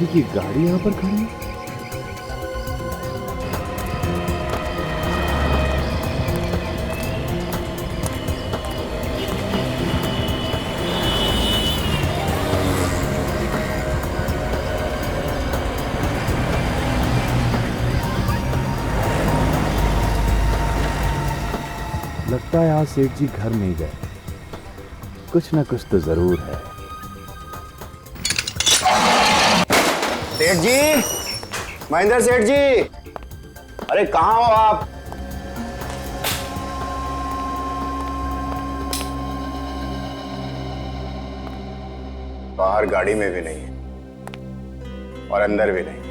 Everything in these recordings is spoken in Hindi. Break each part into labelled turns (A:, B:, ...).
A: किसी की गाड़ी यहां पर खड़ी है। लगता है आज सेठ जी घर नहीं गए, कुछ ना कुछ तो जरूर है।
B: सेठ जी, महेंद्र सेठ जी, अरे कहाँ हो आप? बाहर गाड़ी में भी नहीं है और अंदर भी नहीं है।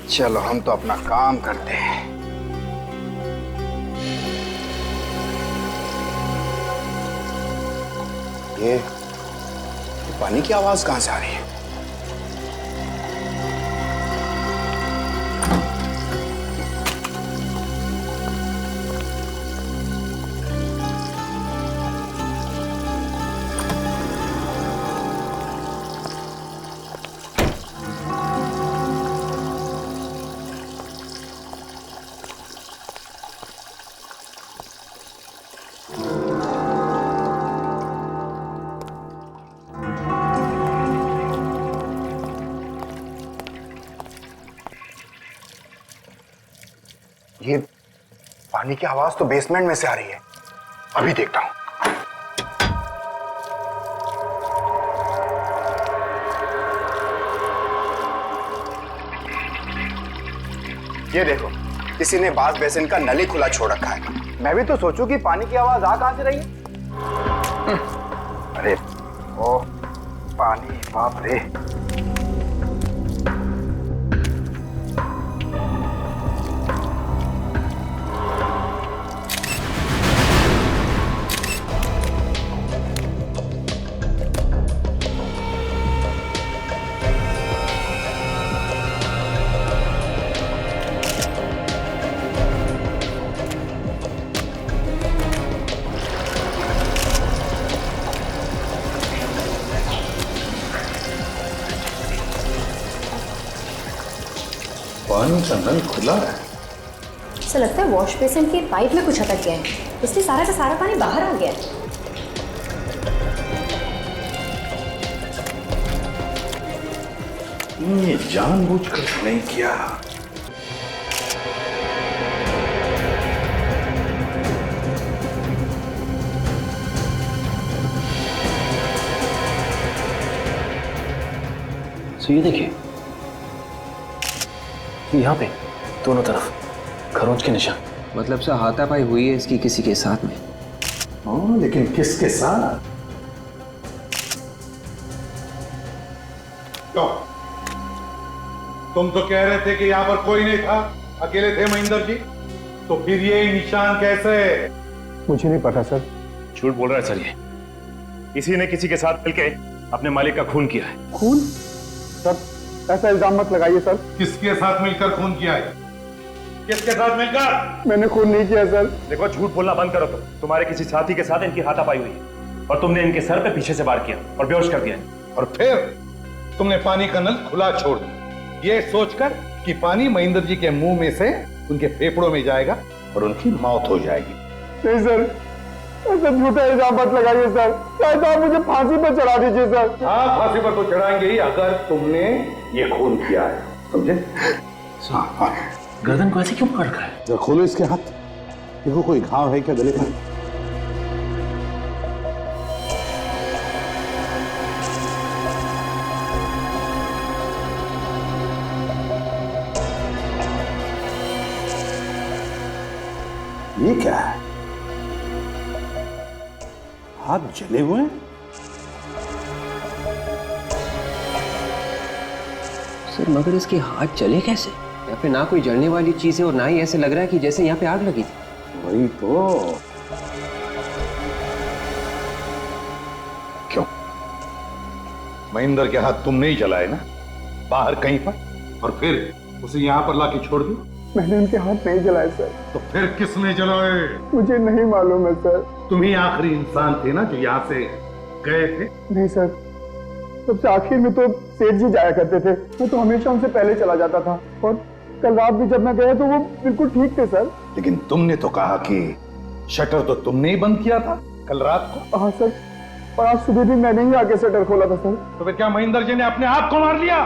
B: चलो हम तो अपना काम करते हैं। ये पानी की आवाज कहां से आ रही है? ये पानी की आवाज तो बेसमेंट में से आ रही है। अभी देखता हूं। ये देखो, किसी ने बाथ बेसिन का नली खुला छोड़ रखा है। मैं भी तो सोचूं कि पानी की आवाज आ कहां से रही है। अरे ओ पानी, बाप रे।
C: पानी का नल खुला है।
D: ऐसा लगता है वॉश बेसिन के पाइप में कुछ अटक गया है, इसलिए सारा का सारा पानी बाहर आ गया है।
C: ये जानबूझकर नहीं किया।
E: तो ये देखिए, यहाँ पे दोनों तरफ खरोंच के निशान।
F: मतलब से हाथापाई हुई है इसकी किसी के साथ में।
C: हाँ, लेकिन किसके साथ?
G: तो तुम तो कह रहे थे कि यहाँ पर कोई नहीं था, अकेले थे महेंद्र जी, तो फिर ये निशान कैसे?
H: मुझे नहीं पता सर।
I: झूठ बोल रहा है सर, ये किसी ने किसी के साथ मिलके अपने मालिक का खून किया है।
H: खून? सर ऐसा इल्जाम मत लगाइए सर।
G: किसके साथ मिलकर खून किया है? किसके साथ मिलकर?
H: मैंने खून नहीं किया सर।
I: देखो, झूठ बोलना बंद करो। तुम्हारे किसी साथी के साथ इनकी हाथापाई हुई है और तुमने इनके सर पे पीछे से वार किया और बेहोश कर दिया।
G: और फिर तुमने पानी का नल खुला छोड़ दिया, ये सोचकर कि पानी महेंद्र जी के मुंह में से उनके फेफड़ों में जाएगा और उनकी मौत हो जाएगी।
H: नहीं सर, ऐसा झूठा इल्जाम मत लगाइए सर। शायद आप मुझे फांसी पर चढ़ा दीजिए सर।
G: हाँ, फांसी पर तो चढ़ाएंगे ही अगर तुमने ये खून किया है, समझे?
E: गर्दन को ऐसे क्यों पकड़ रखा है?
C: जरा खोलो इसके हाथ, देखो कोई घाव है क्या गले पर? ये क्या है? हाथ जले हुए हैं?
F: सर मगर इसके हाथ जले कैसे? यहाँ पे ना कोई जलने वाली चीज है और ना ही ऐसे लग रहा है कि जैसे यहाँ पे आग लगी थी।
C: वही तो।
G: क्यों? महेंद्र के हाथ तुमने ही जलाए ना, बाहर कहीं पर, और फिर उसे यहाँ पर लाके छोड़ दिया।
H: मैंने उनके हाथ नहीं जलाए सर।
G: तो फिर किसने जलाए?
H: मुझे नहीं मालूम है सर।
G: तुम ही आखिरी इंसान थे ना जो यहाँ से गए थे।
H: नहीं सर, सबसे आखिर में तो सेठ जी जाया करते थे, मैं तो हमेशा उनसे पहले चला जाता था। और कल रात भी जब मैं गया तो वो बिल्कुल ठीक थे सर।
G: लेकिन तुमने तो कहा कि शटर तो तुमने ही बंद किया था कल रात को।
H: हाँ सर, और आज सुबह भी मैंने ही आके शटर खोला था सर।
G: तो फिर क्या महेंद्र जी ने अपने आप को मार लिया?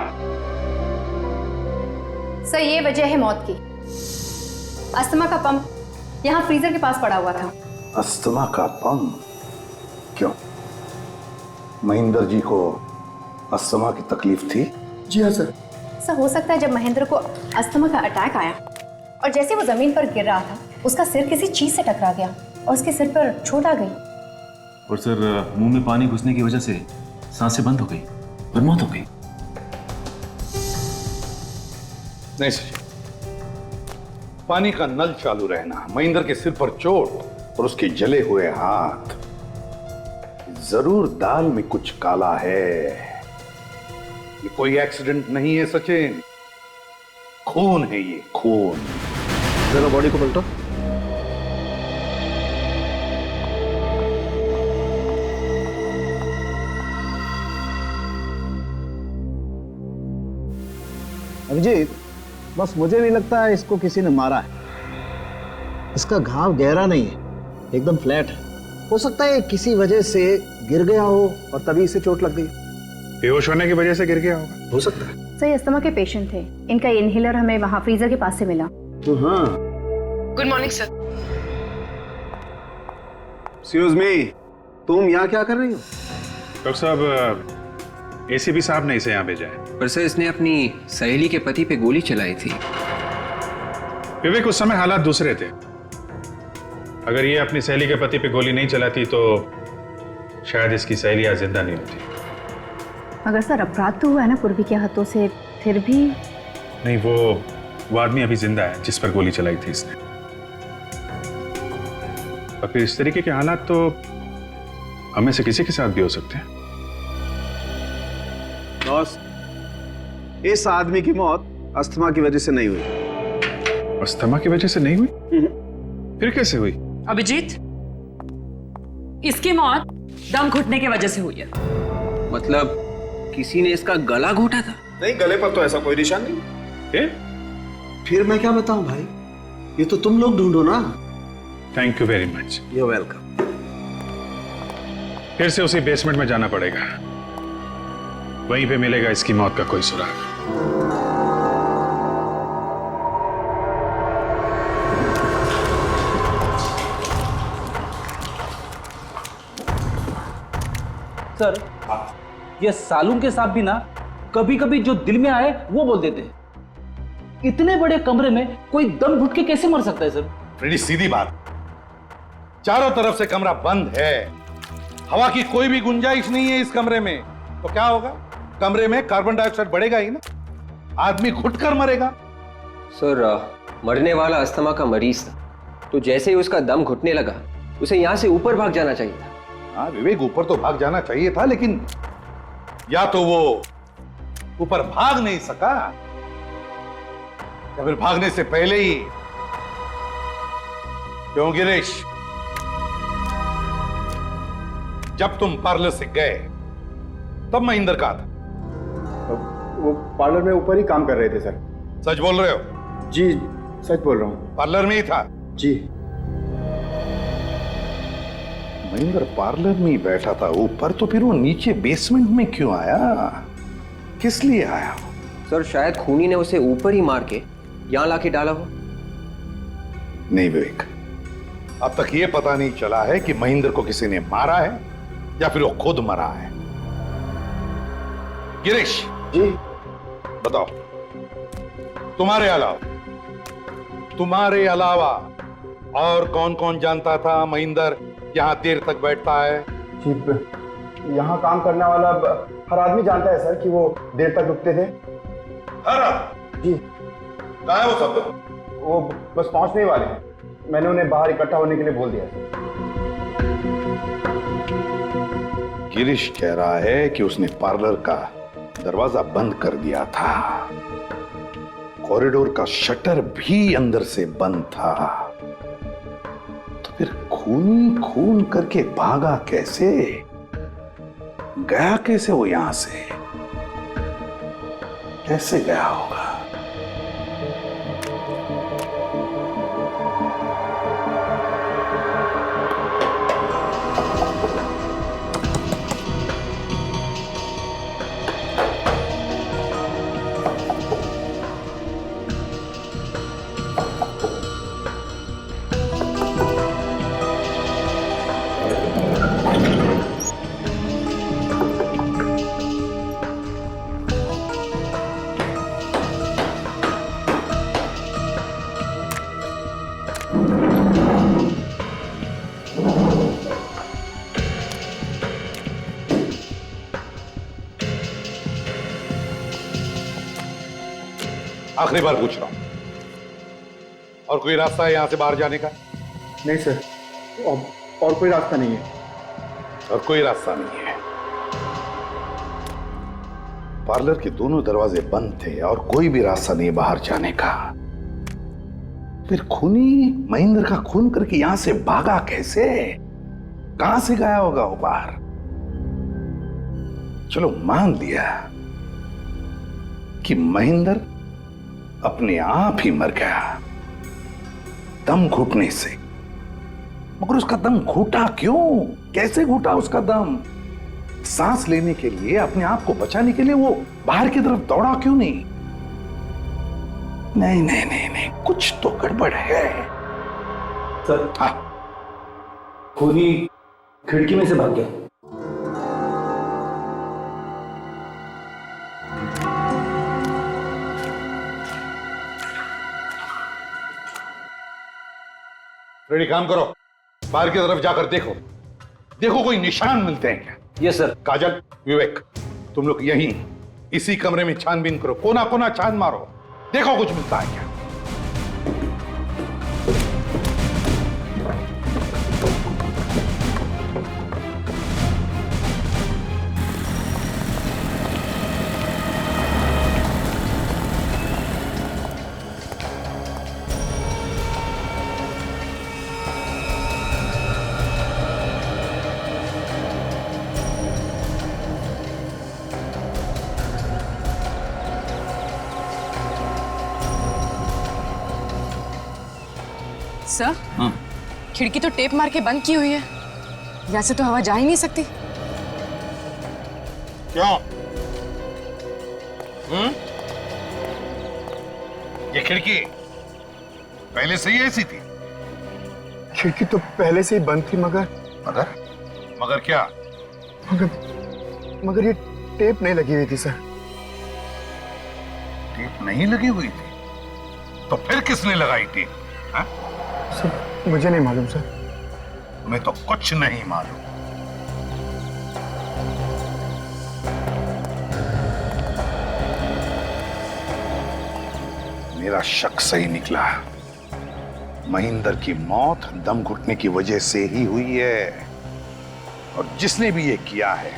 D: सर ये वजह है मौत की। अस्थमा का पंप यहाँ फ्रीजर के पास पड़ा हुआ था।
G: अस्थमा का पंप? क्यों, महेंद्र जी को अस्थमा की तकलीफ थी?
H: जी हाँ सर।
D: सर हो सकता है जब महेंद्र को अस्थमा का अटैक आया और जैसे वो जमीन पर गिर रहा था उसका सिर किसी चीज से टकरा गया और उसके सिर पर चोट आ गई।
I: और सर मुंह में पानी घुसने की वजह से सांसें बंद हो गई और मौत हो गई।
G: नहीं सर, पानी का नल चालू रहना, महेंद्र के सिर पर चोट और उसके जले हुए हाथ, जरूर दाल में कुछ काला है। ये कोई एक्सीडेंट नहीं है सचिन, खून है ये, खून।
E: जरा बॉडी को पलटो।
J: अभिजीत, बस मुझे नहीं लगता है इसको किसी ने मारा है। इसका घाव गहरा नहीं है, एकदम फ्लैट है। हो सकता है किसी वजह से गिर गया हो और तभी इसे चोट लग गई।
G: बेहोश होने की वजह से गिर गया होगा,
J: हो सकता है।
D: सर अस्थमा के पेशेंट थे, इनका इनहेलर हमें वहाँ फ्रीजर के पास से मिला।
J: तो हाँ।
K: Good morning sir.
J: Excuse me, तुम यहाँ क्या कर रही हो?
C: डॉक्टर साहब, एसीपी साहब ने इसे यहाँ भेजा है।
F: पर सर इसने अपनी सहेली के पति पे गोली चलाई थी।
C: विवेक, उस समय हालात दूसरे थे। अगर ये अपनी सहेली के पति पे गोली नहीं चलाती तो शायद इसकी सहेली आज जिंदा नहीं होती।
D: मगर सर अपराध तो हुआ है ना पूर्वी के हाथों से, फिर भी।
C: नहीं, वो आदमी अभी जिंदा है जिस पर गोली चलाई थी इसने। और फिर इस तरीके के हालात तो हमें से किसी के साथ भी हो सकते हैं।
J: बॉस, इस आदमी की मौत अस्थमा की वजह से नहीं हुई।
C: अस्थमा की वजह से नहीं हुई? फिर कैसे हुई?
K: अभिजीत, इसकी मौत दम घुटने की वजह से हुई है।
F: मतलब किसी ने इसका गला घोटा था?
J: नहीं, गले पर तो ऐसा कोई निशान नहीं। फिर मैं क्या बताऊं भाई, ये तो तुम लोग ढूंढो ना।
C: Thank you very much.
J: You welcome.
C: फिर से उसी बेसमेंट में जाना पड़ेगा, वहीं पे मिलेगा इसकी मौत का कोई सुराग।
L: सर, ये सालून के साहब भी ना कभी कभी जो दिल में आए वो बोल देते हैं। इतने बड़े कमरे में कोई दम घुट के कैसे मर सकता है सर?
G: बड़ी सीधी बात, चारों तरफ से कमरा बंद है, हवा की कोई भी गुंजाइश नहीं है इस कमरे में, तो क्या होगा? कमरे में कार्बन डाइऑक्साइड बढ़ेगा ही ना, आदमी घुटकर मरेगा।
F: सर मरने वाला अस्थमा का मरीज था, तो जैसे ही उसका दम घुटने लगा उसे यहाँ से ऊपर भाग जाना चाहिए था।
G: हाँ विवेक, ऊपर तो भाग जाना चाहिए था, लेकिन या तो वो ऊपर भाग नहीं सका या फिर भागने से पहले ही। क्यों गिरीश, जब तुम पार्लर से गए तब महेंद्र कहाँ था?
B: वो पार्लर में ऊपर ही काम कर रहे थे सर।
G: सच बोल रहे हो?
B: जी सच बोल रहा हूँ।
G: पार्लर में ही था?
B: जी।
G: महेंद्र पार्लर में ही बैठा था ऊपर, तो फिर वो नीचे बेसमेंट में क्यों आया? किस लिए आया?
F: सर शायद खूनी ने उसे ऊपर ही मार के यहाँ लाके डाला हो।
G: नहीं विवेक, अब तक ये पता नहीं चला है कि महेंद्र को किसी ने मारा है या फिर वो खुद मरा है। गिरीश
B: जी
G: बताओ, तुम्हारे अलावा और कौन कौन जानता था महेंद्र यहाँ देर तक बैठता है?
B: जी, यहाँ काम करने वाला हर आदमी जानता है सर कि वो देर तक रुकते थे।
G: हर आदमी?
B: जी।
G: कहाँ है वो सब लोग?
B: वो बस पहुंचने ही वाले हैं, मैंने उन्हें बाहर इकट्ठा होने के लिए बोल दिया।
G: गिरीश कह रहा है कि उसने पार्लर का दरवाजा बंद कर दिया था, कॉरिडोर का शटर भी अंदर से बंद था, तो फिर खून करके भागा कैसे? गया कैसे वो यहां से? कैसे गया होगा? आखिरी बार पूछ रहा हूं, और कोई रास्ता है यहां से बाहर जाने का?
H: नहीं सर, और कोई रास्ता नहीं है।
G: और कोई रास्ता नहीं है। पार्लर के दोनों दरवाजे बंद थे और कोई भी रास्ता नहीं बाहर जाने का। फिर खूनी महेंद्र का खून करके यहां से भागा कैसे? कहां से गया होगा वो बाहर? चलो मान लिया कि महेंद्र अपने आप ही मर गया दम घुटने से। मगर उसका दम घुटा क्यों? कैसे घुटा उसका दम? सांस लेने के लिए, अपने आप को बचाने के लिए वो बाहर की तरफ दौड़ा क्यों नहीं? नहीं नहीं नहीं नहीं, कुछ तो गड़बड़ है।
L: सर,
G: हाँ,
L: खूनी खिड़की में से भाग गया।
G: रेडी, काम करो, बाहर की तरफ जाकर देखो, देखो कोई निशान मिलते हैं क्या?
L: Yes sir.
G: काजल, विवेक, तुम लोग यहीं इसी कमरे में छानबीन करो, कोना कोना छान मारो, देखो कुछ मिलता है क्या।
K: सर, खिड़की तो टेप मार के बंद की हुई है, यहाँ से तो हवा जा ही नहीं सकती।
G: क्यों? ये खिड़की पहले से ही ऐसी थी?
H: खिड़की तो पहले से ही बंद थी, मगर
G: मगर क्या?
H: मगर ये टेप नहीं लगी हुई थी सर।
G: टेप नहीं लगी हुई थी? तो फिर किसने लगाई टेप? हाँ?
H: सर, मुझे नहीं मालूम सर।
G: तुम्हें तो कुछ नहीं मालूम। मेरा शक सही निकला। महेंद्र की मौत दम घुटने की वजह से ही हुई है, और जिसने भी ये किया है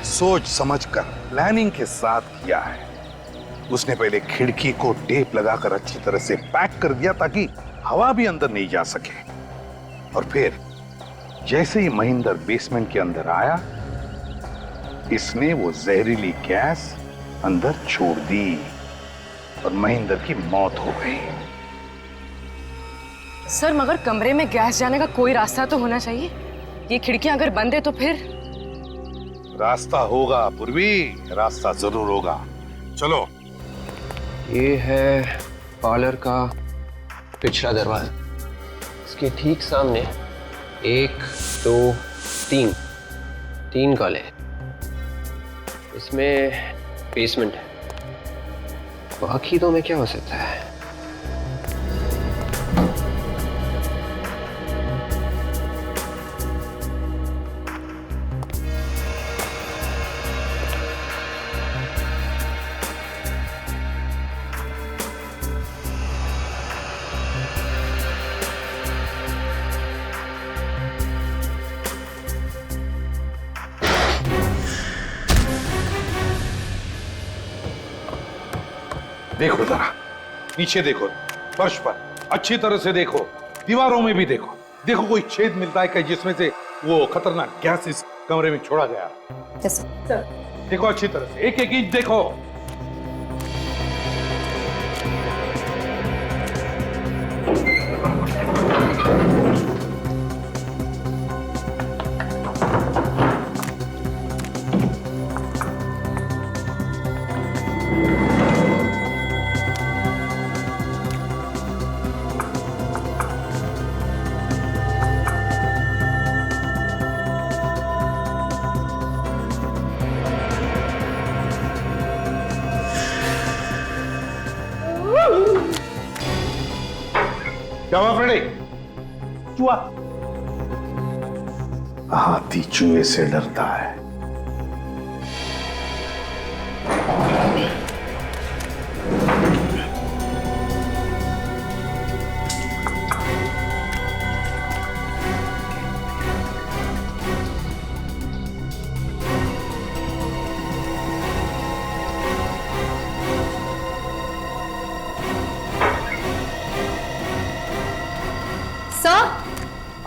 G: सोच समझकर, प्लानिंग के साथ किया है। उसने पहले खिड़की को टेप लगाकर अच्छी तरह से पैक कर दिया ताकि हवा भी अंदर नहीं जा सके, और फिर जैसे ही महेंद्र बेसमेंट के अंदर आया, इसने वो जहरीली गैस अंदर छोड़ दी और महेंद्र की मौत हो गई।
K: सर, मगर कमरे में गैस जाने का कोई रास्ता तो होना चाहिए। ये खिड़कियां अगर बंद है तो फिर?
G: रास्ता होगा पूर्वी, रास्ता जरूर होगा। चलो।
F: ये है पार्लर का पिछला दरवाजा। इसके ठीक सामने 1, 2, 3 कॉले। इसमें बेसमेंट है। बाकी तो में क्या हो सकता है?
G: देखो जरा, नीचे देखो, फर्श पर अच्छी तरह से देखो, दीवारों में भी देखो। देखो कोई छेद मिलता है क्या जिसमें से वो खतरनाक गैसेस कमरे में छोड़ा गया।
D: Yes sir.
G: देखो अच्छी तरह से, एक एक इंच देखो। क्या हुआ फ्रेडी?
L: चूहा।
G: हाथी चूहे से डरता है।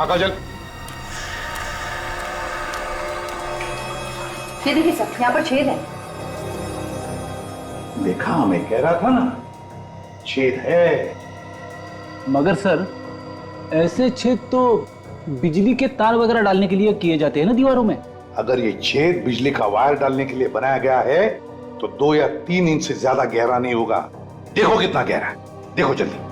G: काजल,
D: ये देखिए सर, यहाँ पर छेद है।
G: देखा, मैं कह रहा था ना, छेद है।
L: मगर सर, ऐसे छेद तो बिजली के तार वगैरह डालने के लिए किए जाते हैं ना दीवारों में।
G: अगर ये छेद बिजली का वायर डालने के लिए बनाया गया है तो 2 या 3 इंच से ज्यादा गहरा नहीं होगा। देखो कितना गहरा है, देखो जल्दी।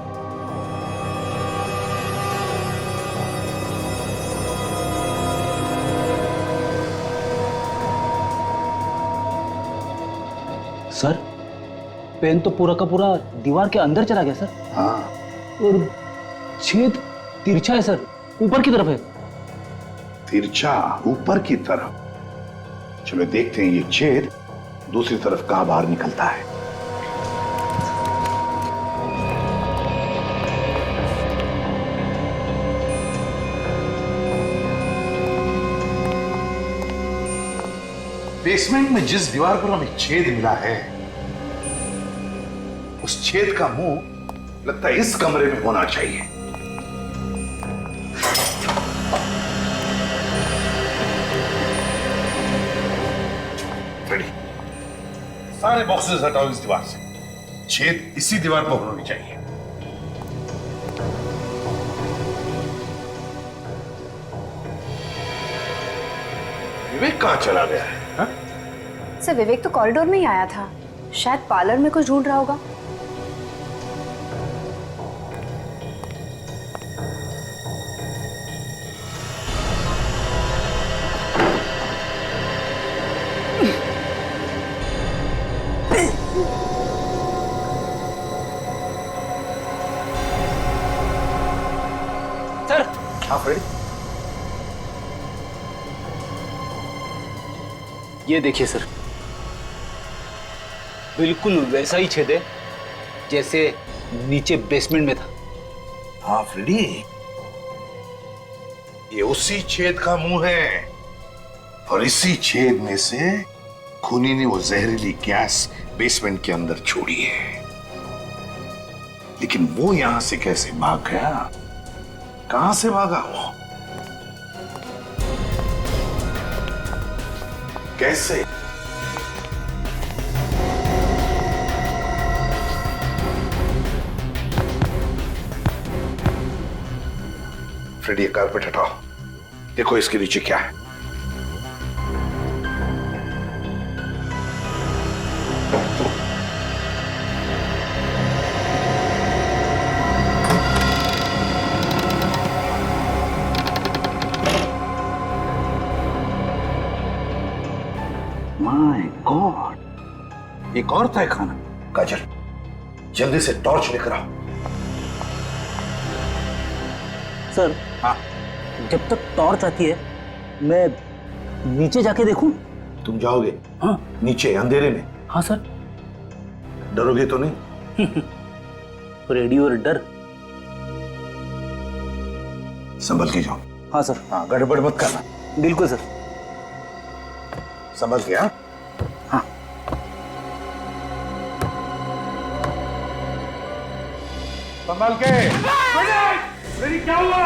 L: सर, पेन तो पूरा का पूरा दीवार के अंदर चला गया सर।
G: हाँ।
L: और छेद तिरछा है सर, ऊपर की तरफ है।
G: तिरछा ऊपर की तरफ? चलो देखते हैं ये छेद दूसरी तरफ कहां बाहर निकलता है। बेसमेंट में जिस दीवार पर हमें छेद मिला है, उस छेद का मुंह लगता है इस कमरे में होना चाहिए। रेडी, सारे बॉक्सेस हटाओ इस दीवार से। छेद इसी दीवार पर होनी चाहिए। विवेक कहां चला गया है?
D: सर, विवेक तो कॉरिडोर में ही आया था, शायद पार्लर में कुछ ढूंढ रहा होगा।
L: सर,
G: हाँ फ्रेडी,
L: ये देखिए सर, बिल्कुल वैसा ही छेद है जैसे नीचे बेसमेंट में था।
G: हाँ फ्रेडी, ये उसी छेद का मुंह है और इसी छेद में से खूनी ने वो जहरीली गैस बेसमेंट के अंदर छोड़ी है। लेकिन वो यहां से कैसे भाग गया? कहां से भागा वो? कैसे? फ्रेडी, ये कारपेट हटाओ, देखो इसके नीचे क्या है। माय गॉड, एक और था खाना। काजल, जल्दी से टॉर्च लेकर आओ।
L: सर,
G: हाँ,
L: जब तक टॉर्च आती है मैं नीचे जाके देखूं?
G: तुम जाओगे?
L: हाँ।
G: नीचे अंधेरे में?
L: हाँ सर।
G: डरोगे तो नहीं?
L: रेडी और डर।
G: संभल के जाओ।
L: हाँ सर।
G: हाँ, गड़बड़ मत करना।
L: बिल्कुल सर।
G: संभल के। हाँ
L: हाँ।
G: संभल के।
I: क्या हुआ?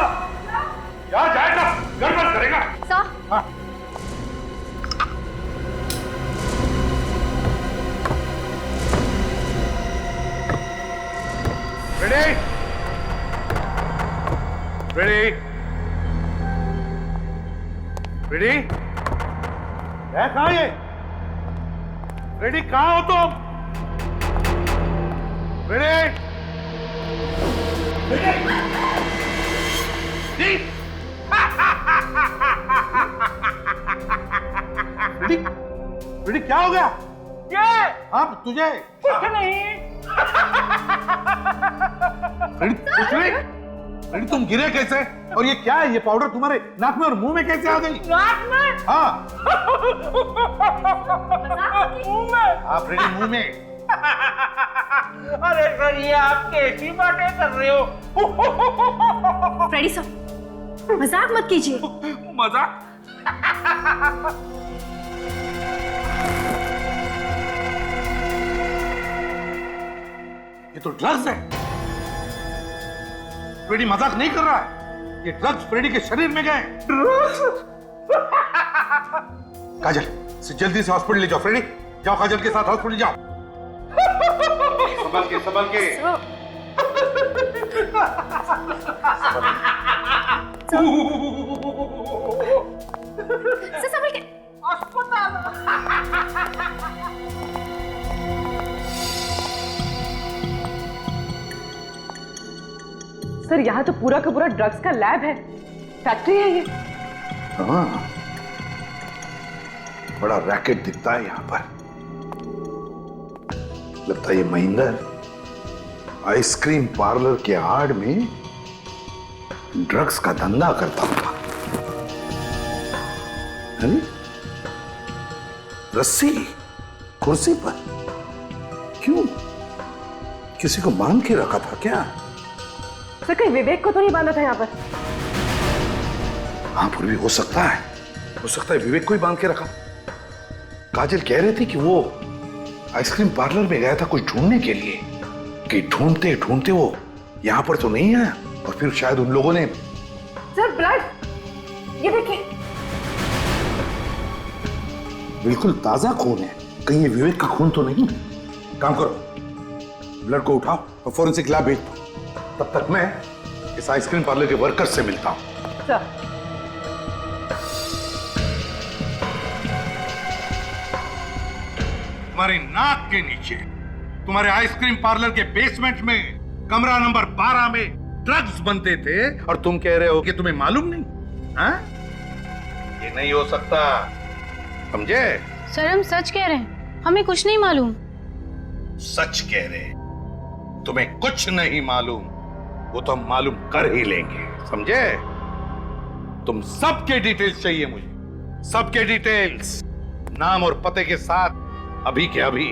I: क्या जाएगा? गड़बड़ करेगा?
D: सर,
G: रेडी रेडी रेडी है कहाँ ये? रेडी कहाँ हो तुम? रेडी रेडी रेडी क्या हो गया?
L: ये
G: अब तुझे
L: कुछ नहीं।
G: रेडी कुछ नहीं? रेडी तुम गिरे कैसे? और ये क्या है? ये पाउडर तुम्हारे नाक में और मुंह में कैसे आ गई?
L: नाक में?
G: हाँ
L: मुंह में?
G: आप रेडी मुंह में?
L: अरे सर ये आप कैसी बातें कर रहे हो?
D: फ्रेडी सर, मजाक मत कीजिए।
L: मजाक?
G: ये तो ड्रग्स है। फ्रेडी मजाक नहीं कर रहा है। ये ड्रग्स फ्रेडी के शरीर में गए। काजल जल्दी से हॉस्पिटल ले जाओ। फ्रेडी जाओ, काजल के साथ हॉस्पिटल जाओ। संभल के संभल के।
D: संभल के।
K: सर यहाँ तो पूरा का पूरा ड्रग्स का लैब है, फैक्ट्री है ये।
G: हाँ बड़ा रैकेट दिखता है यहाँ पर। लगता है ये महेंद्र आइसक्रीम पार्लर के आड़ में ड्रग्स का धंधा करता होगा। अरे रस्सी कुर्सी पर क्यों? किसी को बांध के रखा था क्या?
K: सर कहीं विवेक को तो नहीं बांधा था यहाँ पर?
G: हाँ फिर भी हो सकता है विवेक को ही बांध के रखा। काजल कह रहे थे कि वो आइसक्रीम पार्लर में गया था कुछ ढूंढने के लिए, कि ढूंढते ढूंढते वो यहाँ पर तो नहीं आया और फिर शायद उन लोगों ने।
K: सर ब्लड, ये देखिए।
G: बिल्कुल ताजा खून है, कहीं ये विवेक का खून तो नहीं? काम करो, ब्लड को उठाओ और फोरेंसिक लैब भेज दो। तब तक मैं इस आइसक्रीम पार्लर के वर्कर्स से मिलता हूं।
K: सर
G: तुम्हारी नाक के नीचे, तुम्हारे आइसक्रीम पार्लर के बेसमेंट में कमरा नंबर 12 में ड्रग्स बनते थे और तुम कह रहे हो कि तुम्हें मालूम नहीं? हाँ? ये नहीं हो सकता, समझे?
M: सर हम सच कह रहे हैं, हमें कुछ नहीं मालूम।
G: सच कह रहे, तुम्हें कुछ नहीं मालूम, वो तो हम मालूम कर ही लेंगे, समझे? तुम सबके डिटेल्स चाहिए मुझे, सबके डिटेल्स, नाम और पते के साथ, अभी के अभी।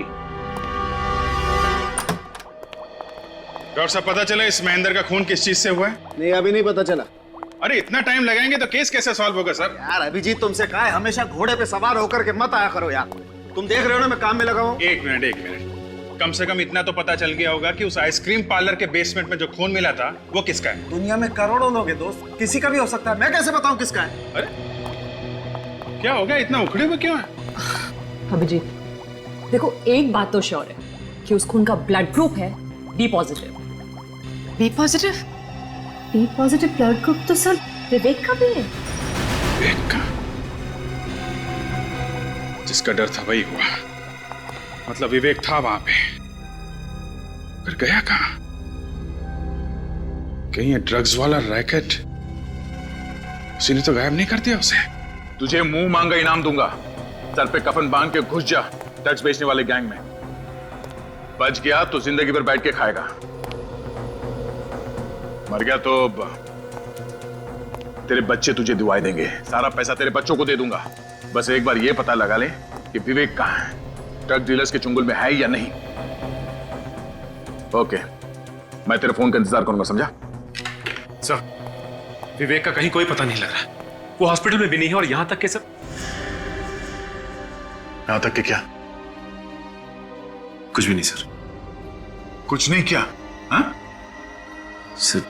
C: डॉक्टर साहब पता चला इस महेंद्र का खून किस चीज से हुआ है?
J: नहीं अभी नहीं पता चला।
C: अरे इतना टाइम लगाएंगे तो केस कैसे सॉल्व होगा सर?
J: यार अभिजीत तुमसे कहा है हमेशा घोड़े पे सवार होकर के मत आया करो यार। तुम देख रहे हो ना मैं काम में लगा हूं।
C: एक मिनट, कम से कम इतना तो पता चल गया होगा कि उस आइसक्रीम पार्लर के बेसमेंट में जो खून मिला था वो किसका है?
J: दुनिया में करोड़ों लोग हैं दोस्त, किसी का भी हो सकता है, मैं कैसे बताऊं किसका है?
C: अरे क्या हो गया, इतना उखड़े हुए क्यों है?
K: अभिजीत देखो एक बात तो श्योर है कि उस खून का ब्लड ग्रुप है B positive.
D: B positive? B positive blood group तो सर विवेक का भी है।
C: विवेक का? जिसका डर था वही हुआ, मतलब विवेक था वहां पे, फिर गया कहां? कहीं ये ड्रग्स वाला रैकेट उसी ने तो गायब नहीं कर दिया उसे? तुझे मुंह मांगा इनाम दूंगा, सर पे कफन बांध के घुस जा ड्रग्स बेचने वाले गैंग में। बच गया तो जिंदगी भर बैठ के खाएगा, मर गया तो तेरे बच्चे तुझे दुआएं देंगे, सारा पैसा तेरे बच्चों को दे दूंगा। बस एक बार ये पता लगा ले कि विवेक कहां है, ड्रग डीलर्स के चुंगल में है या नहीं। ओके, मैं तेरे फोन का इंतजार करूंगा, समझा?
I: सर विवेक का कहीं कोई पता नहीं लग रहा, वो हॉस्पिटल में भी नहीं है और यहां तक के सर।
C: यहां तक कि क्या?
I: कुछ भी नहीं सर।
C: कुछ नहीं क्या? हाँ?
I: सर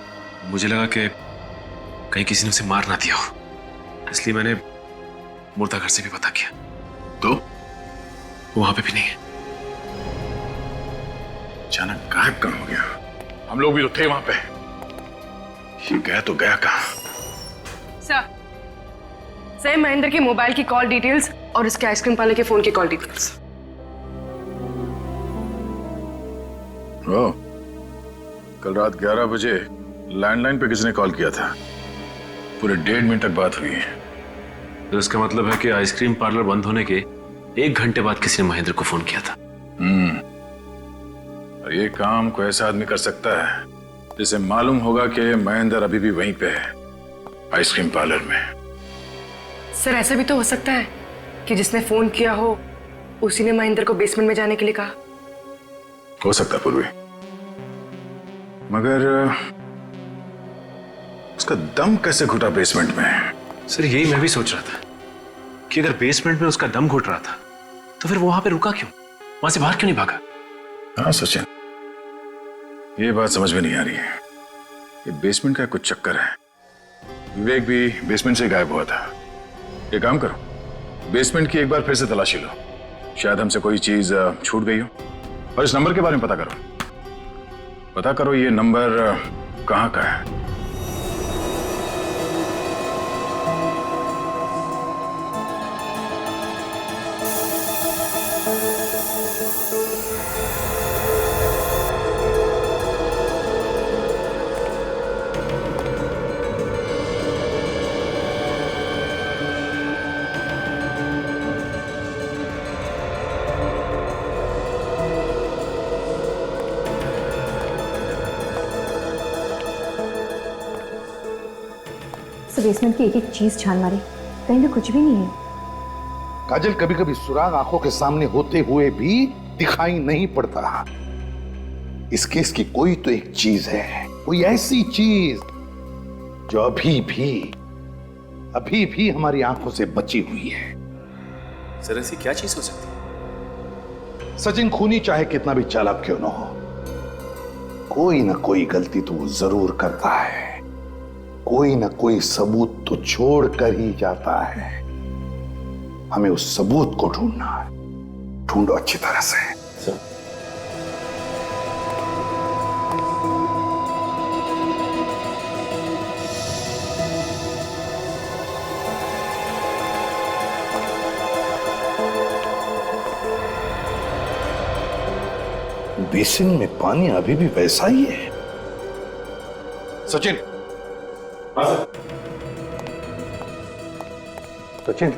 I: मुझे लगा कि कहीं किसी ने उसे मार ना दिया हो, इसलिए मैंने मुर्दा घर से भी पता किया,
C: तो
I: वहां पे भी नहीं है।
C: अचानक गायब कहाँ हो गया? हम लोग भी तो थे वहां पे। ये गया तो गया कहां?
N: सर महेंद्र के मोबाइल की कॉल डिटेल्स और उसके आइसक्रीम पार्लर के फोन की कॉल डिटेल्स।
C: ओ, कल रात 11 बजे लैंडलाइन पे किसने कॉल किया था? पूरे 1.5 मिनट तक बात हुई है।
I: तो इसका मतलब है कि आइसक्रीम पार्लर बंद होने के 1 घंटे बाद किसी ने महेंद्र को फोन किया था।
C: और ये काम कोई ऐसा आदमी कर सकता है जिसे मालूम होगा कि महेंद्र अभी भी वहीं पे है, आइसक्रीम पार्लर में।
N: सर ऐसा भी तो हो सकता है कि जिसने फोन किया हो उसी ने महेंद्र को बेसमेंट में जाने के लिए कहा।
C: हो सकता है पूर्वी, मगर उसका दम कैसे घुटा बेसमेंट में?
I: सर यही मैं भी सोच रहा था कि अगर बेसमेंट में उसका दम घुट रहा था तो फिर वो वहां पे रुका क्यों? वहां से बाहर क्यों नहीं भागा?
C: हाँ सचिन, ये बात समझ में नहीं आ रही है। ये बेसमेंट का कुछ चक्कर है। विवेक भी बेसमेंट से गायब हुआ था। ये काम करो, बेसमेंट की एक बार फिर से तलाशी लो, शायद हमसे कोई चीज छूट गई हो। और इस नंबर के बारे में पता करो ये नंबर कहां का है।
D: बेसमेंट की एक एक चीज छान मारी, कहीं भी कुछ भी नहीं है।
G: काजल, कभी कभी सुराग आंखों के सामने होते हुए भी दिखाई नहीं पड़ता। इस केस की कोई तो एक चीज है, कोई ऐसी चीज जो अभी भी हमारी आंखों से बची हुई है।
I: सर ऐसी क्या चीज हो सकती है?
G: सचिन खूनी चाहे कितना भी चालाक क्यों ना हो, कोई ना कोई गलती तो वो जरूर करता है। कोई ना कोई सबूत तो छोड़ कर ही जाता है। हमें उस सबूत को ढूंढना है। ढूंढो अच्छी तरह से।
I: सर
G: बेसिन में पानी अभी भी वैसा ही है। सचिन, सचिन,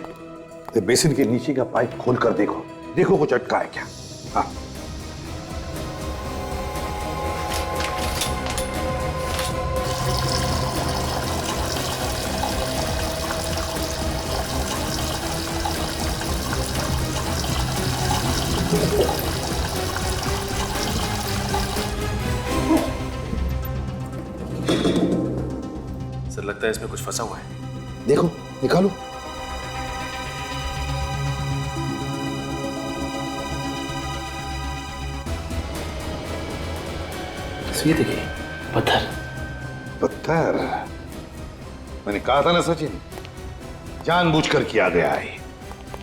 G: बेसिन के नीचे का पाइप खोल कर देखो कुछ अटका है क्या? हाँ।
I: सर लगता है इसमें कुछ फंसा हुआ है।
G: देखो, निकालो।
E: ये देखिए,
G: पत्थर। मैंने कहा था ना सचिन, जानबूझकर किया गया है।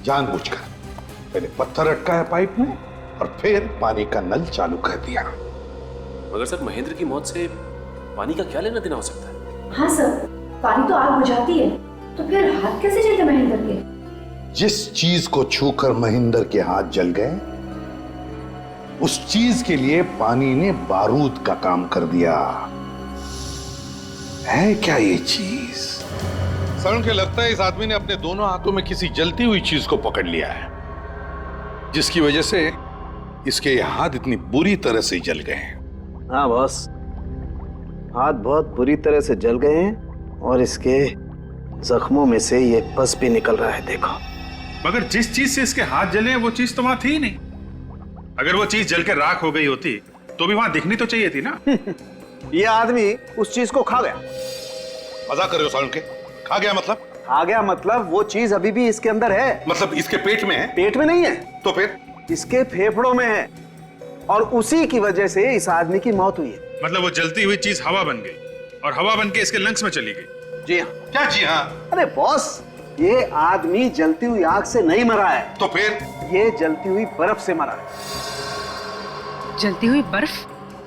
G: जानबूझकर पहले पत्थर अटकाया पाइप में और फिर पानी का नल चालू कर दिया।
I: मगर सर महेंद्र की मौत से पानी का क्या लेना देना हो सकता है?
D: हाँ सर, पानी तो आग बुझाती है, तो फिर हाथ कैसे जलते महेंद्र के?
G: जिस चीज को छूकर महेंद्र के हाथ जल गए, उस चीज के लिए पानी ने बारूद का काम कर दिया। है क्या ये चीज? सर के लगता है इस आदमी ने अपने दोनों हाथों में किसी जलती हुई चीज को पकड़ लिया है, जिसकी वजह से इसके हाथ इतनी बुरी तरह से जल गए हैं।
J: हाँ बॉस, हाथ बहुत बुरी तरह से जल गए हैं और इसके जख्मों में से ये पस भी निकल रहा है। देखो।
C: मगर जिस चीज से इसके हाथ जले वो चीज तो वहां थी ही नहीं। अगर वो चीज जल के राख हो गई होती तो भी वहां दिखनी तो चाहिए थी ना।
J: ये आदमी उस चीज को खा गया।
G: मजाक कर रहे हो सारुण के? खा गया मतलब?
J: खा गया मतलब वो चीज अभी भी इसके अंदर है।
G: मतलब इसके पेट में है?
J: पेट में नहीं है।
G: तो फिर?
J: इसके फेफड़ों में है और उसी की वजह से इस आदमी की मौत हुई है।
C: मतलब वो जलती हुई चीज हवा बन गई और हवा बन के इसके लंग्स में चली गई।
J: जी हाँ।
G: क्या जी हाँ?
J: अरे बॉस, ये आदमी जलती हुई आग से नहीं मरा है।
G: तो फिर?
J: ये जलती हुई बर्फ से मरा है।
N: जलती हुई बर्फ?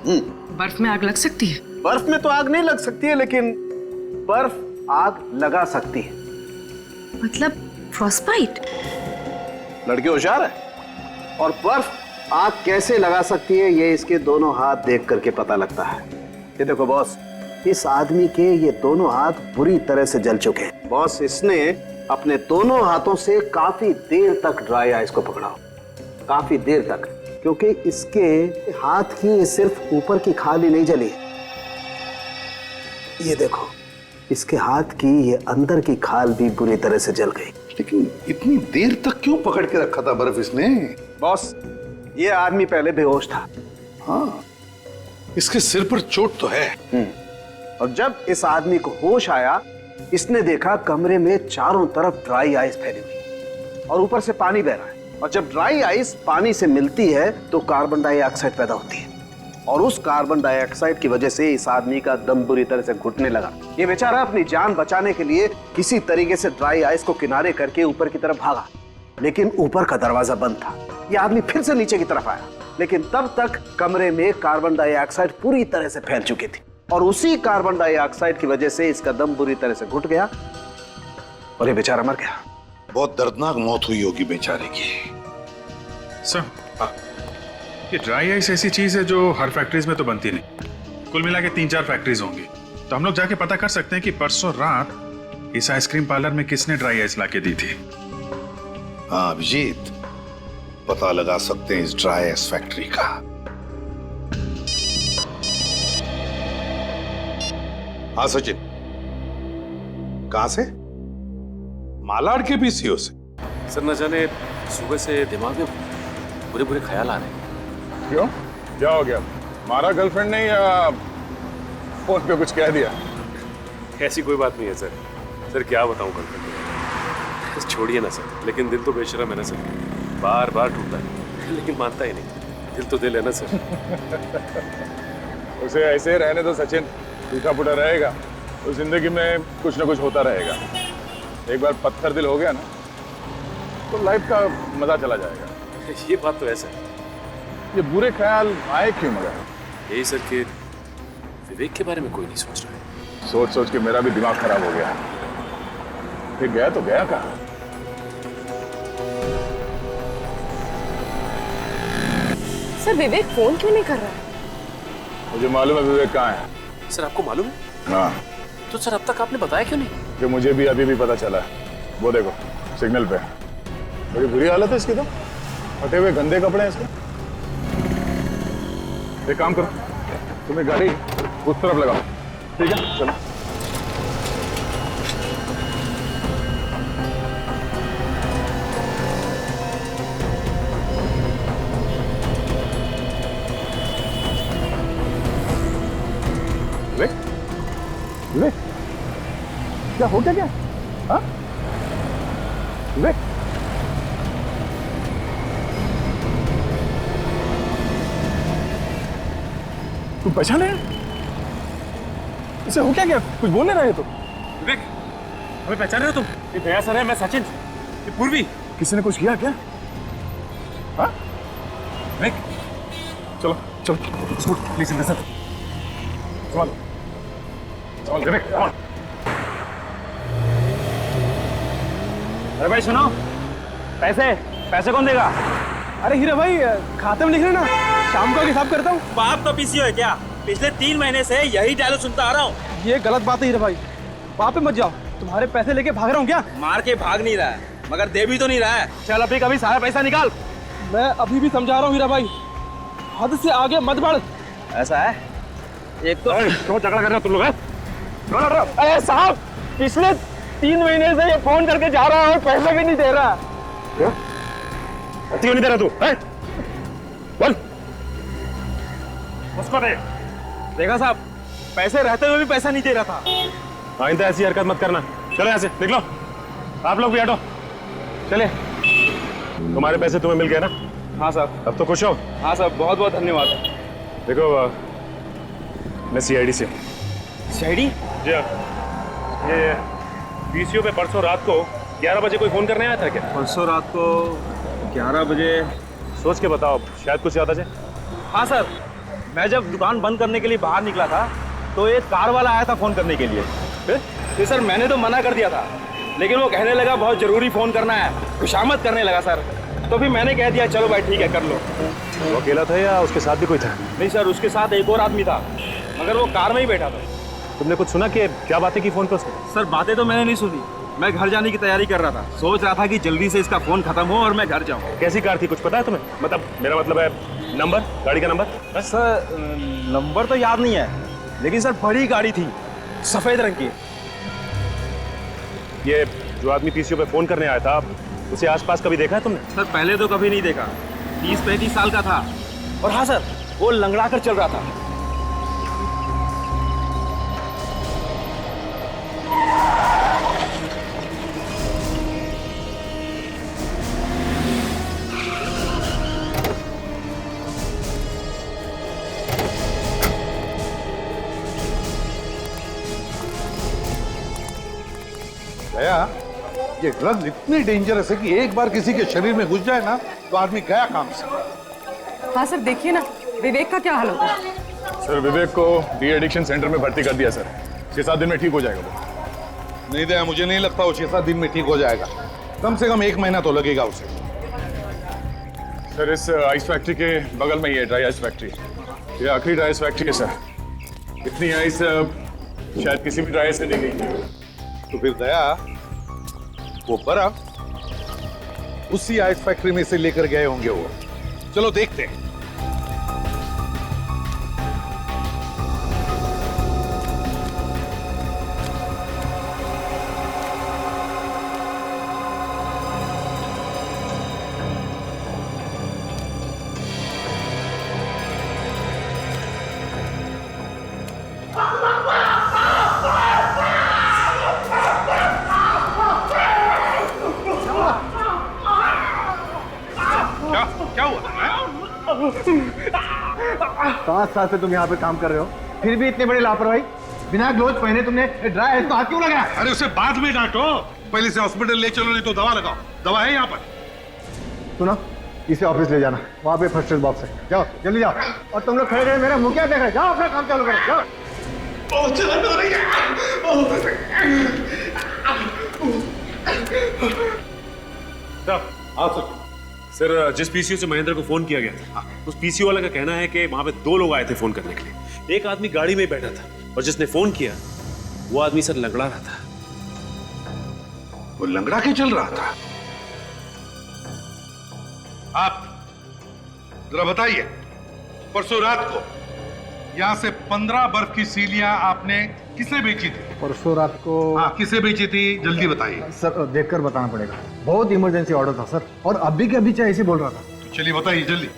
N: बर्फ में आग लग सकती है?
J: बर्फ में तो आग नहीं लग सकती है, लेकिन बर्फ आग लगा सकती है।
N: मतलब फ्रॉस्टबाइट?
J: लड़की होशियार है। और बर्फ आग कैसे लगा सकती है ये इसके दोनों हाथ देख करके पता लगता है। ये देखो बॉस, इस आदमी के ये दोनों हाथ बुरी तरह से जल चुके हैं। बॉस, इसने अपने दोनों हाथों से काफी देर तक ड्राई आइस को पकड़ा, काफी देर तक, क्योंकि इसके हाथ की सिर्फ ऊपर की खाल ही नहीं जली। ये देखो, इसके हाथ की ये अंदर की खाल भी बुरी तरह से जल गई।
G: लेकिन इतनी देर तक क्यों पकड़ के रखा था बर्फ इसने?
J: बॉस, ये आदमी पहले बेहोश था।
G: हाँ, इसके सिर पर चोट तो है।
J: और जब इस आदमी को होश आया, इसने देखा कमरे में चारों तरफ ड्राई आइस फैली हुई और ऊपर से पानी बह रहा है। और जब ड्राई आइस पानी से मिलती है तो कार्बन डाइऑक्साइड पैदा होती है, और उस कार्बन डाइऑक्साइड की वजह से इस आदमी का दम बुरी तरह से घुटने लगा। ये बेचारा अपनी जान बचाने के लिए किसी तरीके से ड्राई आइस को किनारे करके ऊपर की तरफ भागा, लेकिन ऊपर का दरवाजा बंद था। ये आदमी फिर से नीचे की तरफ आया, लेकिन तब तक कमरे में कार्बन डाइऑक्साइड पूरी तरह से फैल चुकी थी, और उसी कार्बन डाइऑक्साइड की वजह से इसका दम बुरी तरह से घुट गया और ये बेचारा मर गया।
G: बहुत दर्दनाक मौत हुई होगी बेचारे की।
C: सर, ये ड्राई आइस ऐसी चीज है जो हर फैक्ट्रीज में तो बनती नहीं। कुल मिला के 3-4 फैक्ट्रीज होंगी। तो हम लोग जाके पता कर सकते हैं कि परसों रात इस आइसक्रीम पार्लर में किसने ड्राई आइस लाके दी थी।
G: हाँ अभिजीत, पता लगा सकते हैं इस ड्राई आइस फैक्ट्री का। हाँ सचिन, कहां से? मालाड के पीसीओ से।
I: सर न जाने सुबह से दिमाग में बुरे बुरे ख्याल आ रहे हैं।
C: क्यों, क्या हो गया? मारा गर्लफ्रेंड ने या फोन पे कुछ कह दिया?
I: ऐसी कोई बात नहीं है सर। सर क्या बताऊं गर्लफ्रेंड को, छोड़िए ना सर। लेकिन दिल तो बेशरम है ना सर, बार बार टूटता है लेकिन मानता ही नहीं। दिल तो दिल है ना सर।
C: उसे ऐसे रहने दो सचिन, टूटा फूटा रहेगा तो जिंदगी में कुछ ना कुछ होता रहेगा। एक बार पत्थर दिल हो गया ना तो लाइफ का मजा चला जाएगा।
I: ये बात तो ऐसा है।
C: ये बुरे ख्याल आए क्यों मगर?
I: यही सर कि विवेक के बारे में कोई नहीं सोच रहा है।
C: सोच सोच के मेरा भी दिमाग खराब हो गया। फिर गया तो गया कहाँ?
N: सर विवेक फोन क्यों नहीं कर रहा है?
C: मुझे मालूम है विवेक कहाँ है।
I: सर आपको मालूम है?
C: हाँ।
I: तो सर अब तक आपने बताया क्यों नहीं?
C: कि मुझे भी अभी भी पता चला है। वो देखो सिग्नल पे, बड़ी बुरी हालत है इसकी तो, फटे हुए गंदे कपड़े हैं इसके। एक काम करो, तुम्हें गाड़ी उस तरफ लगाओ, ठीक है? चलो। विवेक, विवेक, क्या हो गया? हाँ? विवेक, तुम पहचाने? इसे हो क्या? कुछ बोल नहीं रहे तो?
I: विवेक, हमें पहचाने हो तुम? ये भैया सर है, मैं सचिन, ये पूर्वी।
C: किसी ने कुछ किया क्या? हाँ?
I: विवेक,
C: चलो चलो,
I: प्लीज इन सर।
C: संभालो, संभाल विवेक, संभाल।
L: अरे भाई सुनो, पैसे कौन देगा? अरे हीरा भाई, खाते में लिख रहे ना, शाम को हिसाब करता हूँ।
O: बाप का पीसीओ है क्या? पिछले 3 महीने से यही डायलॉग सुनता आ रहा हूँ।
L: ये गलत बात है हीरा भाई, वहाँ पे मत जाओ। तुम्हारे पैसे लेके भाग रहा हूँ क्या?
O: मार के भाग नहीं रहा है, मगर दे भी तो नहीं रहा है।
L: चल अभी कभी सारा पैसा निकाल। मैं अभी भी समझा रहा हूँ हीरा भाई, हद से आगे मत बढ़।
O: ऐसा है? एक तो
L: क्यों झगड़ा कर रहे हो तुम लोग? अरे साहब, पिछले 3 महीने से ये फोन करके जा रहा है, पैसे भी नहीं दे रहा। क्यों नहीं दे रहा तू? बोल। उसको दे।
O: देखा साहब, पैसे रहते हुए भी पैसा नहीं दे रहा था।
I: आइंदा ऐसी हरकत मत करना। चलो यहाँ से निकलो, आप लोग भी हटो। चले, तुम्हारे पैसे तुम्हें मिल गए ना?
L: हाँ सर।
I: अब तो खुश हो?
L: हाँ सर, बहुत बहुत धन्यवाद।
I: देखो, मैं सीआईडी से।
O: सीआईडी?
I: जी हाँ। ये पीसीओ पे परसों रात को 11 बजे कोई फोन करने आया था क्या?
L: परसों रात को 11 बजे?
I: सोच के बताओ, शायद कुछ याद आ जाए।
L: हाँ सर,
O: मैं जब दुकान बंद करने के लिए बाहर निकला था तो एक कार वाला आया था फोन करने के लिए। तो सर मैंने तो मना कर दिया था, लेकिन वो कहने लगा बहुत जरूरी फोन करना है, खुशामद करने लगा सर। तो फिर मैंने कह दिया चलो भाई ठीक है कर लो।
I: वो अकेला था या उसके साथ भी कोई था?
O: नहीं सर, उसके साथ एक और आदमी था, मगर वो कार में ही बैठा था।
I: तुमने कुछ सुना कि क्या बातें की फोन पर उसने?
O: सर बातें तो मैंने नहीं सुनी, मैं घर जाने की तैयारी कर रहा था, सोच रहा था कि जल्दी से इसका फोन खत्म हो और मैं घर जाऊं।
I: कैसी कार थी कुछ पता है तुम्हें? मतलब मेरा मतलब है नंबर, गाड़ी का नंबर।
O: सर नंबर तो याद नहीं है, लेकिन सर बड़ी गाड़ी थी, सफेद रंग की।
I: ये जो आदमी पीसीओ पे फोन करने आया था, उसे आसपास कभी देखा है तुमने?
O: सर पहले तो कभी नहीं देखा, 30-35 साल का था, और हाँ सर वो लंगड़ा कर चल रहा था।
G: गया, ये ड्रग्स इतनी डेंजरस है कि एक बार किसी के शरीर में घुस जाए ना तो आदमी गया काम से।
N: हाँ सर देखिए ना, विवेक का क्या हाल होगा।
C: सर विवेक को डी एडिक्शन सेंटर में भर्ती कर दिया सर, 6-7 दिन में ठीक हो जाएगा वो।
G: नहीं दया, मुझे नहीं लगता वो 6-7 दिन में ठीक हो जाएगा, कम से कम 1 महीना तो लगेगा उसे।
C: सर इस आइस फैक्ट्री के बगल में ही है ड्राई आइस फैक्ट्री, ये आखिरी ड्राई आइस फैक्ट्री है सर। इतनी आइस शायद किसी भी ड्राई आइस से नहीं गई।
G: तो फिर दया वो बर्फ उसी आइस फैक्ट्री में से लेकर गए होंगे वो। चलो देखते हैं। क्या हुआ?
H: 5 साल से तुम यहाँ पे काम कर रहे हो, फिर भी इतनी बड़ी लापरवाही। बिना ग्लोव्स पहने तुमने ड्राई आइस तो हाथ क्यों लगाया?
G: अरे उसे बाद में डांटो, पहले से हॉस्पिटल ले चलो, नहीं तो दवा लगाओ। दवा है यहाँ पर।
H: सुनो, इसे ऑफिस ले जाना, वहाँ पे फर्स्ट एड बॉक्स है, जाओ जल्दी जाओ। और तुम लोग खड़े खड़े मेरा मुंह क्या देख रहे हो? जाओ अपना काम चालू करो, जाओ।
I: सर जिस पीसीओ से महेंद्र को फोन किया गया था, उस पीसीओ वाला का कहना है कि वहां पे 2 लोग आए थे फोन करने के लिए। एक आदमी गाड़ी में बैठा था और जिसने फोन किया वो आदमी सर लंगड़ा रहा था।
G: वो लंगड़ा के चल रहा था? आप जरा बताइए, परसों रात को यहां से 15 बर्फ की सीलियां आपने किसे बेची थी?
H: परसों रात को?
G: हाँ, किसे बेची थी जल्दी बताइए।
H: सर देखकर बताना पड़ेगा, बहुत इमरजेंसी ऑर्डर था सर, और अभी के अभी चाहे ऐसे बोल रहा था।
G: चलिए बताइए जल्दी।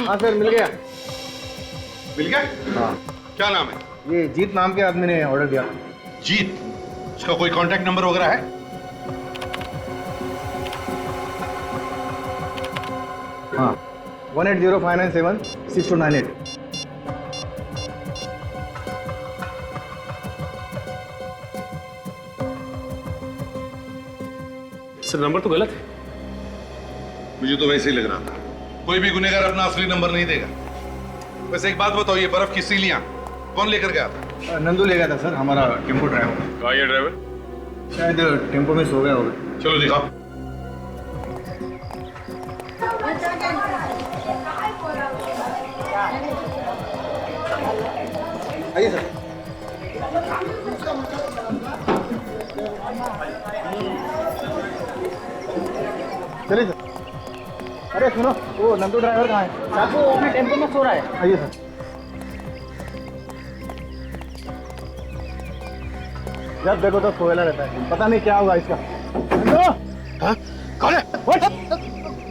H: हाँ सर मिल गया।
G: मिल गया?
H: हाँ।
G: क्या नाम है?
H: ये जीत नाम के आदमी ने ऑर्डर दिया।
G: जीत? इसका कोई कांटेक्ट नंबर वगैरह है?
H: हाँ 1805976298।
I: सर नंबर तो गलत है।
G: मुझे तो वैसे ही लग रहा था, कोई भी गुनहगार अपना असली नंबर नहीं देगा। वैसे एक बात बताओ, ये बर्फ की सीलियां कौन लेकर गया था?
H: नंदू ले गया था सर, हमारा टेम्पो ड्राइवर।
C: कहाँ ये ड्राइवर?
H: शायद टेम्पो में सो गया होगा।
G: चलो दिखाओ।
H: आइए सर। चलिए सर। अरे सुनो, वो नंदू ड्राइवर कहाँ है?
O: साहब वो अपने टेम्पो में सो रहा है।
H: आइए सर। जब देखो तो सोएला रहता है, पता नहीं क्या होगा इसका।
G: हाँ? कौन है?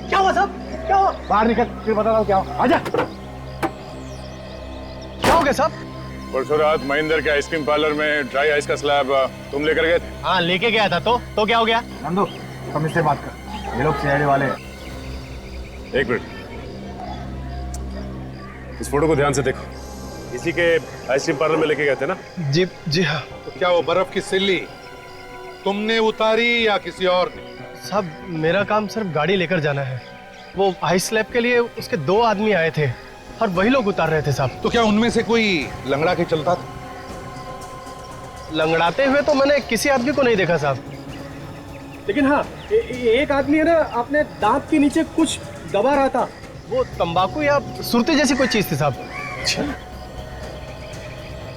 H: क्या हुआ साहब? क्या हुआ? बाहर निकल, फिर बता रहा हूँ क्या हुआ। आजा। क्या हो गया साहब?
C: परसों रात महेंद्र के आइसक्रीम पार्लर में ड्राई आइस का स्लैब तुम लेकर गए थे?
H: हाँ लेके गया था, तो क्या हो गया? नंदू तुम इससे बात कर, ये लोग सीआईडी वाले हैं।
C: एक मिनट,
I: इस फोटो को ध्यान से देखो, इसी के आइसक्रीम पार्लर में लेके गए थे ना?
G: जी जी हाँ। तो क्या वो बर्फ की सिल्ली तुमने उतारी या किसी और ने?
P: साहब मेरा काम सिर्फ गाड़ी लेकर जाना है। वो आइस स्लैब के लिए उसके 2 आदमी आए थे और वही लोग उतार रहे थे साहब।
G: तो क्या उनमें से कोई लंगड़ा के चलता था?
P: लंगड़ाते हुए तो मैंने किसी आदमी को नहीं देखा साहब। लेकिन हाँ एक आदमी है ना, अपने दांत के नीचे कुछ दबा रहा था। वो तंबाकू या सुरती जैसी कोई चीज थी साहब।
G: अच्छा,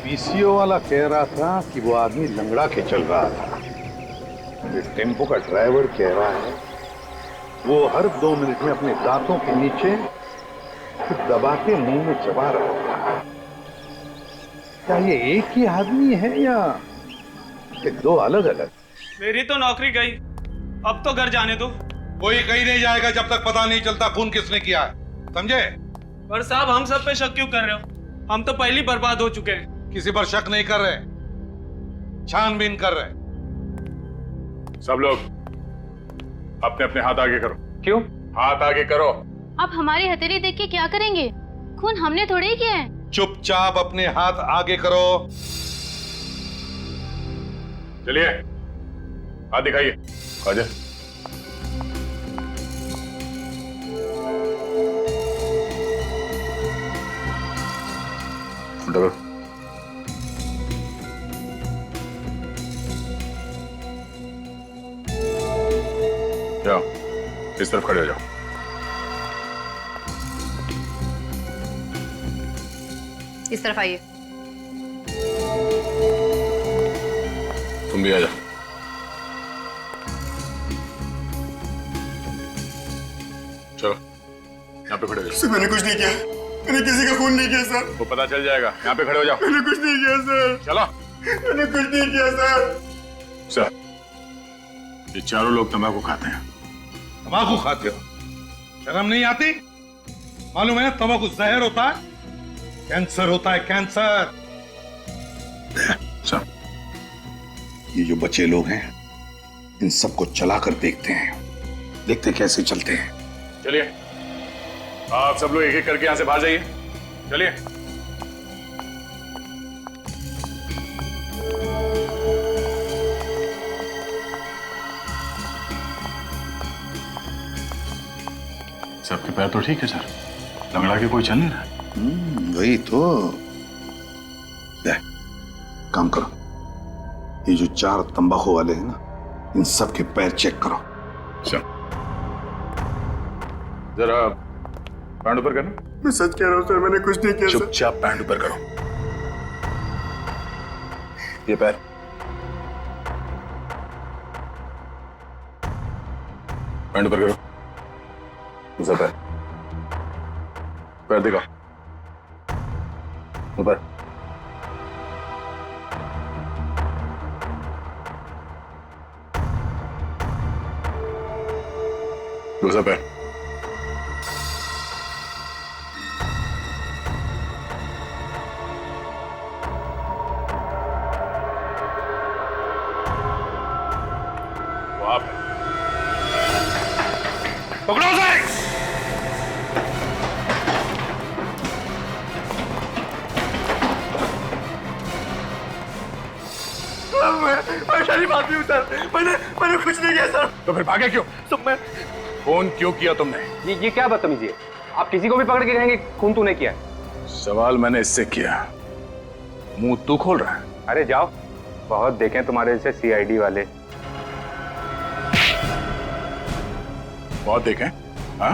G: पीसीओ वाला कह रहा था कि वो आदमी लंगड़ा के चल रहा था। ये टेम्पो का ड्राइवर कह रहा है वो हर 2 मिनट में अपने दांतों के नीचे कुछ दबा के मुंह में चबा रहा था। क्या ये एक ही आदमी है या ये 2 अलग अलग?
Q: मेरी तो नौकरी गई, अब तो घर जाने दो।
G: कोई कहीं नहीं जाएगा जब तक पता नहीं चलता खून किसने किया है, समझे?
Q: पर साहब हम सब पे शक क्यों कर रहे हो? हम तो पहले ही बर्बाद हो चुके हैं।
G: किसी पर शक नहीं कर रहे, छानबीन कर रहे।
C: सब लोग अपने अपने हाथ आगे करो।
F: क्यों?
C: हाथ आगे करो।
M: आप हमारी हथेली देख के क्या करेंगे? खून हमने थोड़े ही किया है।
G: चुपचाप अपने हाथ आगे करो।
C: चलिए हाथ दिखाइए। आजा। उठो। जाओ, इस तरफ खड़े हो जाओ।
D: इस तरफ आइए।
C: तुम भी आ जाओ। चलो यहाँ पे खड़े हो जाओ।
B: सर मैंने कुछ नहीं किया, मैंने किसी का खून नहीं किया सर।
C: वो पता चल जाएगा, यहाँ पे खड़े हो जाओ।
B: मैंने कुछ नहीं किया सर।
C: चलो।
B: मैंने कुछ नहीं किया सर।
C: सर ये चारों लोग तंबाकू खाते हैं।
G: तंबाकू खाते हो? शर्म नहीं आती? मालूम है तंबाकू जहर होता है, कैंसर होता है, कैंसर।
C: सर
G: ये जो बच्चे लोग हैं इन सबको चला कर देखते हैं, देखते कैसे चलते हैं।
C: चलिए आप सब लोग एक एक करके यहां से बाहर जाइए। चलिए। सबके पैर तो ठीक है सर, लंगड़ा के कोई चल नहीं रहा।
G: वही तो। काम करो, ये जो 4 तंबाकू वाले हैं ना, इन सब के पैर चेक करो।
C: चल जरा पैंट ऊपर करना।
B: मैं सच कह रहा हूँ सर, मैंने कुछ नहीं किया।
C: चुपचाप पैंट ऊपर करो। ये पैर। पैंट ऊपर करो। दूसरा पैर। पैर दिखाओ ऊपर। दूसरा पैर। वहां पे पकड़ो उसे।
B: मैं शरीफ आदमी हूँ सर, मैंने कुछ नहीं किया सर।
C: तो फिर भागे क्यों?
Q: तो मैं
C: फोन क्यों किया तुमने?
F: ये क्या बदतमीजी है? आप किसी को भी पकड़ के कहेंगे खून तूने किया है?
C: सवाल मैंने इससे किया, मुंह तू खोल रहा है।
F: अरे जाओ, बहुत देखें तुम्हारे जैसे सीआईडी वाले।
C: बहुत देखें? हाँ,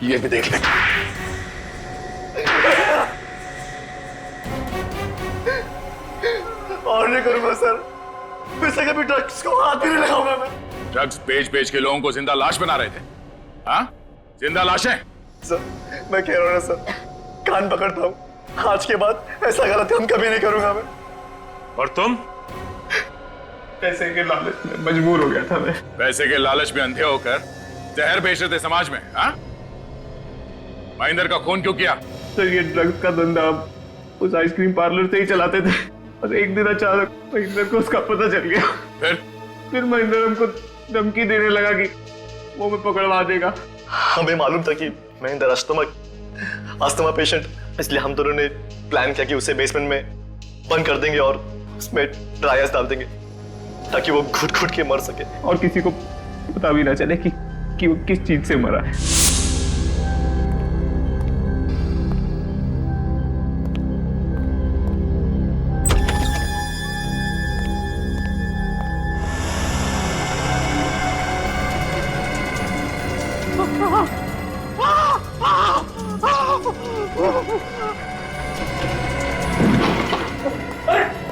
C: ये भी देख ले।
B: और नहीं करूंगा सर, वैसे कभी ड्रग्स को हाथ भी नहीं लगाऊंगा मैं।
C: ड्रग्स बेच के लोगों को जिंदा लाश बना रहे थे। हाँ, जिंदा लाशें।
B: सर मैं कह रहा हूँ ना सर, कान पकड़ता हूँ, आज के बाद ऐसा गलत काम कभी नहीं करूंगा मैं।
C: और तुम?
B: पैसे के लालच में मजबूर हो गया था मैं।
C: पैसे के लालच में अंधे होकर जहर बेच रहे थे समाज में। हाँ, महेंद्र का खून क्यों किया?
Q: सर ये ड्रग्स का धंधा उस आइसक्रीम पार्लर से ही चलाते थे, और एक दिन अचानक महेंद्र को उसका पता चल गया। फिर महेंद्र हमको धमकी देने लगा कि वो हमें पकड़वा देगा।
B: हमें मालूम था कि महेंद्र अस्थमा पेशेंट
R: इसलिए हम दोनों ने प्लान किया कि उसे बेसमेंट में बंद कर देंगे और उसमें ड्रायर्स डाल देंगे ताकि वो घुट घुट के मर सके
Q: और किसी को पता भी ना चले कि वो किस चीज से मरा है।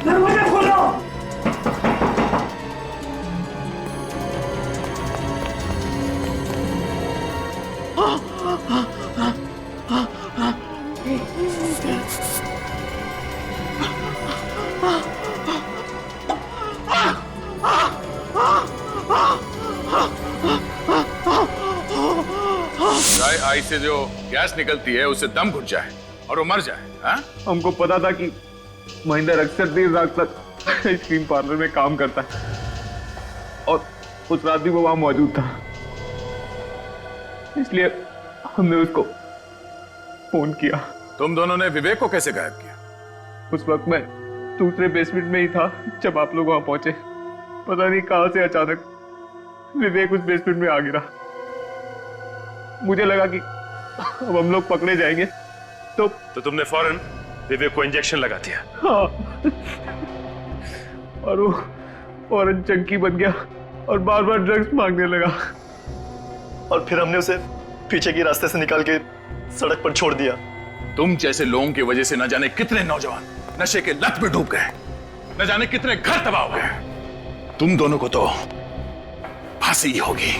P: दरवाजा खोलो।
C: ड्राई आइस से जो गैस निकलती है उससे दम घुट जाए और वो मर जाए। हाँ?
Q: हमको पता था कि महेंद्र अक्सर देर रात तक आइसक्रीम पार्लर में काम करता है और उस रात भी वो वहां मौजूद था, इसलिए हमने उसको फोन किया।
C: तुम दोनों ने विवेक को कैसे गायब किया?
Q: उस वक्त मैं दूसरे बेसमेंट में ही था जब आप लोग वहां पहुंचे। पता नहीं कहां से अचानक विवेक उस बेसमेंट में आ गिरा। मुझे लगा कि अब हम लोग पकड़े जाएंगे, तो
I: तुमने फौरन विवेक को इंजेक्शन लगा दिया।
Q: हाँ। और वो फौरन चंकी बन गया और बार बार ड्रग्स मांगने लगा।
R: और फिर हमने उसे पीछे की रास्ते से निकाल के सड़क पर छोड़ दिया।
C: तुम जैसे लोगों की वजह से न जाने कितने नौजवान नशे के लत में डूब गए, न जाने कितने घर तबाह हो गए। तुम दोनों को तो फांसी होगी।